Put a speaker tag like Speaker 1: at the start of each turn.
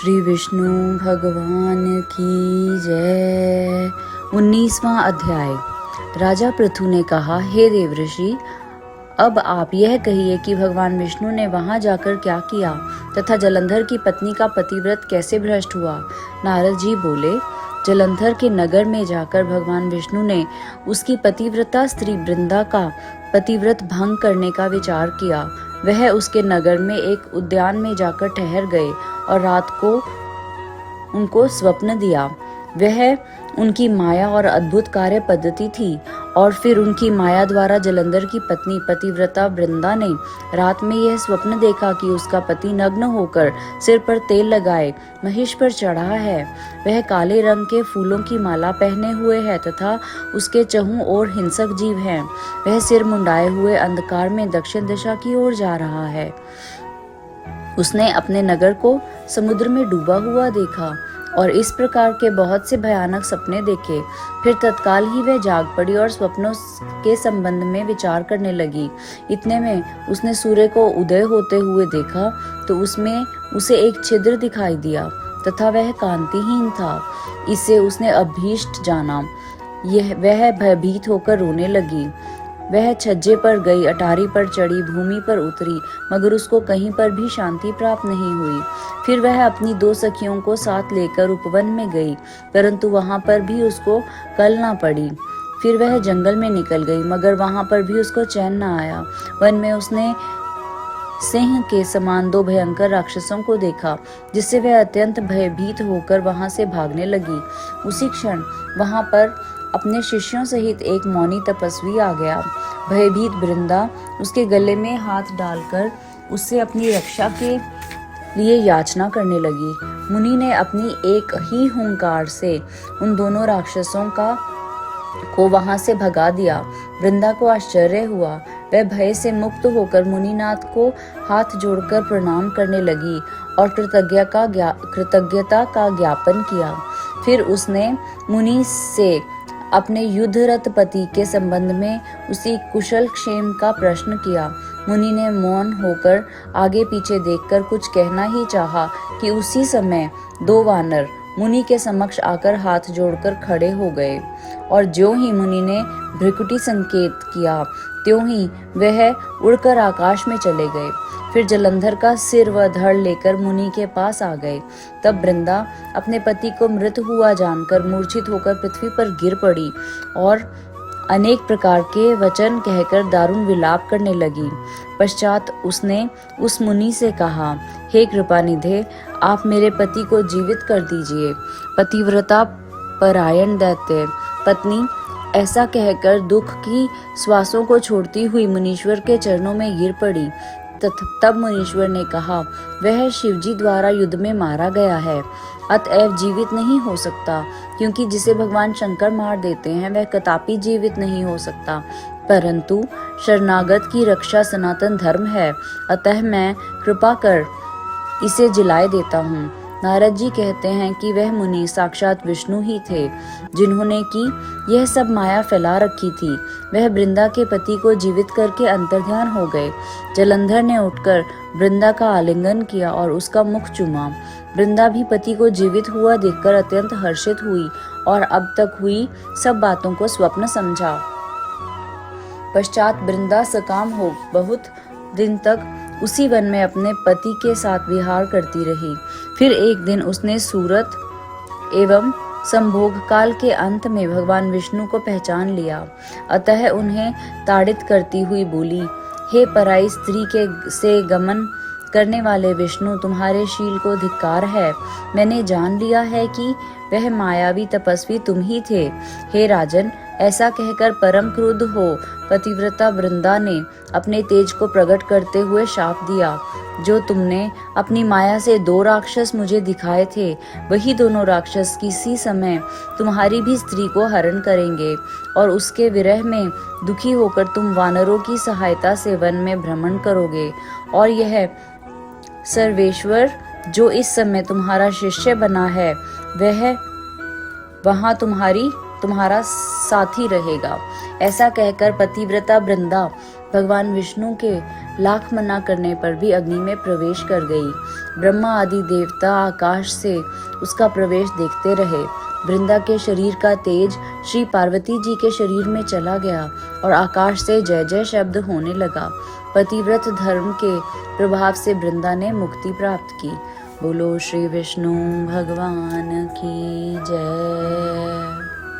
Speaker 1: श्री विष्णु भगवान की जय। 19वां अध्याय। राजा पृथु ने कहा, हे देवऋषि, अब आप यह कहिए कि भगवान विष्णु ने वहां जाकर क्या किया तथा जलंधर की पत्नी का पतिव्रत कैसे भ्रष्ट हुआ। नारद जी बोले, जलंधर के नगर में जाकर भगवान विष्णु ने उसकी पतिव्रता स्त्री वृंदा का पतिव्रत भंग करने का विचार किया। वह उसके नगर में एक उद्यान में जाकर ठहर गए और रात को उनको स्वप्न दिया। वह उनकी माया और अद्भुत कार्य पद्धति थी। और फिर उनकी माया द्वारा जलंधर की पत्नी पतिव्रता वृंदा ने रात में यह स्वप्न देखा कि उसका पति नग्न होकर सिर पर तेल लगाए महिष पर चढ़ा है। वह काले रंग के फूलों की माला पहने हुए है तथा उसके चहुं ओर हिंसक जीव हैं। वह सिर मुंडाए हुए अंधकार में दक्षिण दिशा की ओर जा रहा है। उसने अपने नगर को समुद्र में डूबा हुआ देखा और इस प्रकार के बहुत से भयानक सपने देखे। फिर तत्काल ही वह जाग पड़ी और स्वप्नों के संबंध में विचार करने लगी। इतने में उसने सूर्य को उदय होते हुए देखा तो उसमें उसे एक छिद्र दिखाई दिया तथा वह कांतिहीन था। इसे उसने अभीष्ट जाना। वह भयभीत होकर रोने लगी। वह छज्जे पर गई, अटारी पर चढ़ी, भूमि पर उतरी, मगर उसको कहीं पर भी शांति प्राप्त नहीं हुई। फिर वह अपनी 2 सखियों को साथ लेकर उपवन में गई, परंतु वहां पर भी उसको कल ना पड़ी। फिर वह जंगल में निकल गई, मगर वहां पर भी उसको चैन न आया। वन में उसने सिंह के समान 2 भयंकर राक्षसों को देखा, जिससे वह अत्यंत भयभीत होकर वहां से भागने लगी। उसी क्षण वहां पर अपने शिष्यों सहित एक मौनी तपस्वी आ गया। भयभीत वृंदा उसके गले में हाथ डालकर उससे अपनी रक्षा के लिए याचना करने लगी। मुनि ने अपनी एक ही हुंकार से उन दोनों राक्षसों को वहां से भगा दिया। वृंदा को आश्चर्य हुआ। वह भय से मुक्त होकर मुनिनाथ को हाथ जोड़कर प्रणाम करने लगी और कृतज्ञता का ज्ञापन किया। फिर उसने मुनि से अपने युद्धरत पति के संबंध में उसी कुशल क्षेम का प्रश्न किया। मुनि ने मौन होकर आगे पीछे देखकर कुछ कहना ही चाहा कि उसी समय 2 वानर मुनि के समक्ष आकर हाथ जोड़कर खड़े हो गए और ज्यों ही मुनि ने भ्रिकुटी संकेत किया त्यों ही वह उड़कर आकाश में चले गए। फिर जलंधर का सिर व धड़ लेकर मुनि के पास आ गए। तब वृंदा अपने पति को मृत हुआ जानकर मूर्छित होकर पृथ्वी पर गिर पड़ी और अनेक प्रकार के वचन कहकर दारुण विलाप करने लगी। पश्चात उसने उस मुनि से कहा, हे कृपानिधे, आप मेरे पति को जीवित कर दीजिए। पतिव्रता परायण दैत्य पत्नी ऐसा कहकर दुख की श्वासों को छोड़ती हुई मुनीश्वर के चरणों में गिर पड़ी। तब मुनीश्वर ने कहा, वह शिवजी द्वारा युद्ध में मारा गया है, अतएव जीवित नहीं हो सकता, क्योंकि जिसे भगवान शंकर मार देते हैं वह कदापि जीवित नहीं हो सकता। परंतु शरणागत की रक्षा सनातन धर्म है, अतः मैं कृपा कर इसे जिलाए देता हूँ। नारद जी कहते हैं कि वह मुनि साक्षात विष्णु ही थे, जिन्होंने की यह सब माया फैला रखी थी। वह वृंदा के पति को जीवित करके अंतर्ध्यान हो गए। जलंधर ने उठकर वृंदा का आलिंगन किया और उसका मुख चूमा। वृंदा भी पति को जीवित हुआ देखकर अत्यंत हर्षित हुई और अब तक हुई सब बातों को स्वप्न समझा। पश्चात वृंदा सकाम हो बहुत दिन तक उसी वन में अपने पति के साथ विहार करती रही। फिर एक दिन उसने सूरत एवं संभोग काल के अंत में भगवान विष्णु को पहचान लिया। अतः उन्हें ताड़ित करती हुई बोली, हे पराई स्त्री से गमन करने वाले विष्णु, तुम्हारे शील को धिक्कार है। मैंने जान लिया है कि वह मायावी तपस्वी तुम ही थे। हे राजन, ऐसा कहकर परम क्रुद्ध हो पतिव्रता वृंदा ने अपने तेज को प्रकट करते हुए शाप दिया। जो तुमने अपनी माया से 2 राक्षस मुझे दिखाए थे, वही दोनों राक्षस किसी समय तुम्हारी भी स्त्री को हरण करेंगे और उसके विरह में दुखी होकर तुम वानरों की सहायता से वन में भ्रमण करोगे। और यह सर्वेश्वर जो इस समय तुम्हारा शिष्य बना है, वह वहां तुम्हारा साथी रहेगा। ऐसा कहकर पतिव्रता वृंदा भगवान विष्णु के लाख मना करने पर भी अग्नि में प्रवेश कर गई। ब्रह्मा आदि देवता आकाश से उसका प्रवेश देखते रहे। वृंदा के शरीर का तेज श्री पार्वती जी के शरीर में चला गया और आकाश से जय जय शब्द होने लगा। पतिव्रत धर्म के प्रभाव से वृंदा ने मुक्ति प्राप्त की। बोलो श्री विष्णु भगवान की जय।